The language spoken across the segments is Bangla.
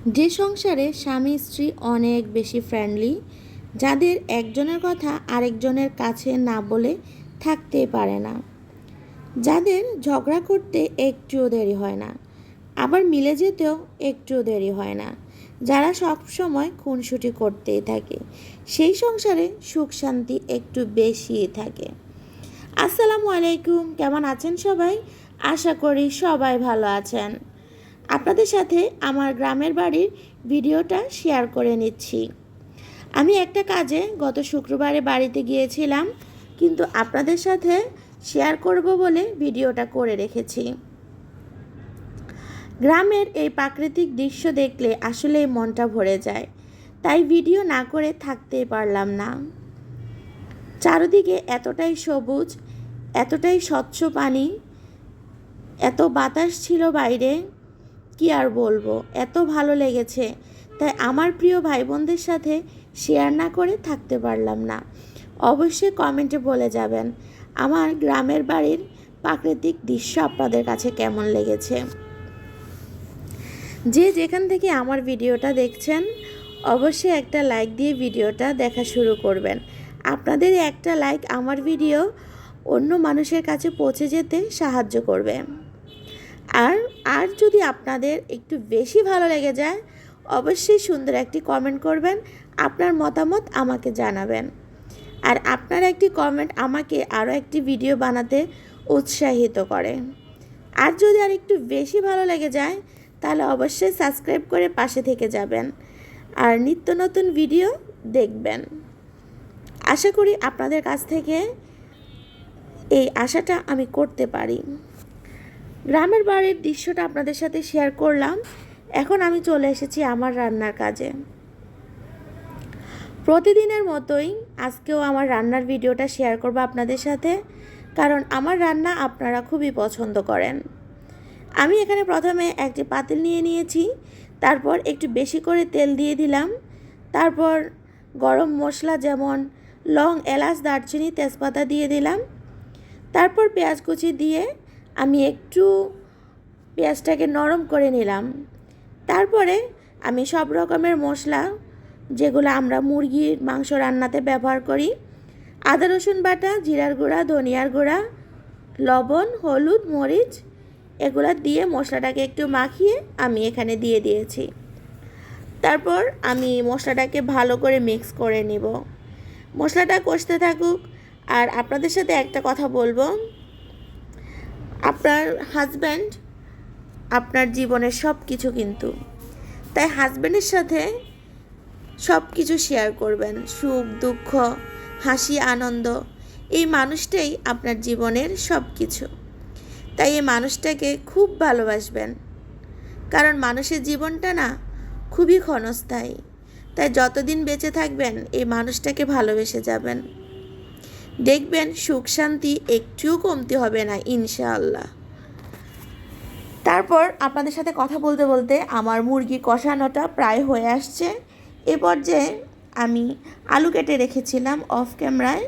যে সংসারে স্বামী স্ত্রী অনেক বেশি ফ্রেন্ডলি, যাদের একজনের কথা আরেকজনের কাছে না বলে থাকতে পারে না, যাদের ঝগড়া করতে একটুও দেরি হয় না, আবার মিলে যেতেও একটুও দেরি হয় না, যারা সব সময় খুনসুটি করতেই থাকে, সেই সংসারে সুখ শান্তি একটু বেশিই থাকে। আসসালামু আলাইকুম, কেমন আছেন সবাই? আশা করি সবাই ভালো আছেন। আপনাদের সাথে আমার গ্রামের বাড়ির ভিডিওটা শেয়ার করে নিচ্ছি। আমি একটা কাজে গত শুক্রবারে বাড়িতে গিয়েছিলাম, কিন্তু আপনাদের সাথে শেয়ার করব বলে ভিডিওটা করে রেখেছি। গ্রামের এই প্রাকৃতিক দৃশ্য দেখলে আসলে মনটা ভরে যায়, তাই ভিডিও না করে থাকতেই পারলাম না। চারিদিকে এতটাই সবুজ, এতটাই স্বচ্ছ পানি, এত বাতাস ছিল বাইরে, কি আর বলবো, এত ভালো লেগেছে। তাই আমার প্রিয় ভাই বোনদের সাথে শেয়ার না করে থাকতে পারলাম না। অবশ্যই কমেন্টে বলে যাবেন আমার গ্রামের বাড়ির প্রাকৃতিক দৃশ্য আপনাদের কাছে কেমন লেগেছে। যে যেখান থেকে আমার ভিডিওটা দেখছেন, অবশ্যই একটা লাইক দিয়ে ভিডিওটা দেখা শুরু করবেন। আপনাদের একটা লাইক আমার ভিডিও অন্য মানুষের কাছে পৌঁছে যেতে সাহায্য করবে। আর আর যদি আপনাদের একটু বেশি ভালো লেগে যায়, অবশ্যই সুন্দর একটি কমেন্ট করবেন, আপনার মতামত আমাকে জানাবেন। আর আপনার একটি কমেন্ট আমাকে আরও একটি ভিডিও বানাতে উৎসাহিত করে। আর যদি আর একটু বেশি ভালো লেগে যায়, তাহলে অবশ্যই সাবস্ক্রাইব করে পাশে থেকে যাবেন আর নিত্য নতুন ভিডিও দেখবেন। আশা করি আপনাদের কাছ থেকে এই আশাটা আমি করতে পারি। গ্রামের বাড়ির দৃশ্যটা আপনাদের সাথে শেয়ার করলাম। এখন আমি চলে এসেছি আমার রান্নার কাজে। প্রতিদিনের মতোই আজকেও আমার রান্নার ভিডিওটা শেয়ার করব আপনাদের সাথে, কারণ আমার রান্না আপনারা খুবই পছন্দ করেন। আমি এখানে প্রথমে একটি পাতিল নিয়ে নিয়েছি, তারপর একটু বেশি করে তেল দিয়ে দিলাম, তারপর গরম মশলা যেমন লং, এলাচ, দারচিনি, তেজপাতা দিয়ে দিলাম, তারপর পেঁয়াজ কুচি দিয়ে আমি একটু পেঁয়াজটাকে নরম করে নিলাম। তারপরে আমি সব রকমের মশলা, যেগুলো আমরা মুরগির মাংস রান্নাতে ব্যবহার করি, আদা রসুন বাটা, জিরার গুঁড়া, ধনিয়ার গুঁড়া, লবণ, হলুদ, মরিচ, এগুলো দিয়ে মশলাটাকে একটু মাখিয়ে আমি এখানে দিয়ে দিয়েছি। তারপর আমি মশলাটাকে ভালো করে মিক্স করে নিব। মশলাটা কষতে থাকুক। আর আপনাদের সাথে একটা কথা বলবো, আপনার হাজব্যান্ড আপনার জীবনের সব কিছু, কিন্তু তাই হাজব্যান্ডের সাথে সব কিছু শেয়ার করবেন, সুখ দুঃখ, হাসি আনন্দ। এই মানুষটাই আপনার জীবনের সব কিছু। তাই এই মানুষটাকে খুব ভালোবাসবেন, কারণ মানুষের জীবনটা না খুবই ক্ষণস্থায়ী। তাই যতদিন বেঁচে থাকবেন এই মানুষটাকে ভালোবেসে যাবেন, দেখবেন সুখ শান্তি একটুও কমতি হবে না ইনশাআল্লাহ। তারপর আপনাদের সাথে কথা বলতে বলতে আমার মুরগি কষানোটা প্রায় হয়ে আসছে। এ পর্যায়ে আমি আলু কেটে রেখেছিলাম অফ ক্যামেরায়,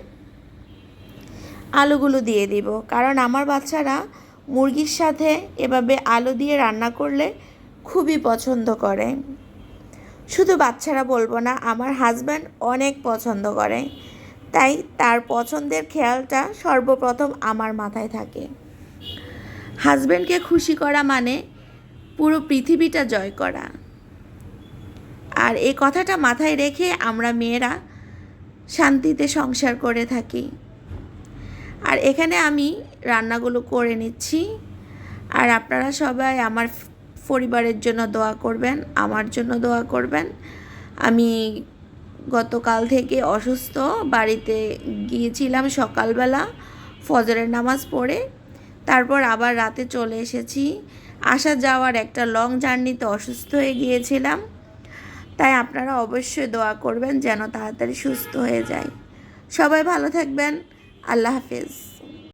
আলুগুলো দিয়ে দিব, কারণ আমার বাচ্চারা মুরগির সাথে এভাবে আলু দিয়ে রান্না করলে খুবই পছন্দ করে। শুধু বাচ্চারা বলবো না, আমার হাজব্যান্ড অনেক পছন্দ করে। তাই তার পছন্দের খেয়ালটা সর্বপ্রথম আমার মাথায় থাকে। হাজব্যান্ডকে খুশি করা মানে পুরো পৃথিবীটা জয় করা। আর এই কথাটা মাথায় রেখে আমরা মেয়েরা শান্তিতে সংসার করে থাকি। আর এখানে আমি রান্নাগুলো করে নিচ্ছি। আর আপনারা সবাই আমার পরিবারের জন্য দোয়া করবেন, আমার জন্য দোয়া করবেন। আমি গতকাল থেকে অসুস্থ, বাড়িতে গিয়েছিলাম সকালবেলা ফজরের নামাজ পড়ে, তারপর আবার রাতে চলে এসেছি। আসা যাওয়ার একটা লং জার্নিতে অসুস্থ হয়ে গিয়েছিলাম। তাই আপনারা অবশ্যই দোয়া করবেন যেন তাড়াতাড়ি সুস্থ হয়ে যায়। সবাই ভালো থাকবেন। আল্লাহ হাফেজ।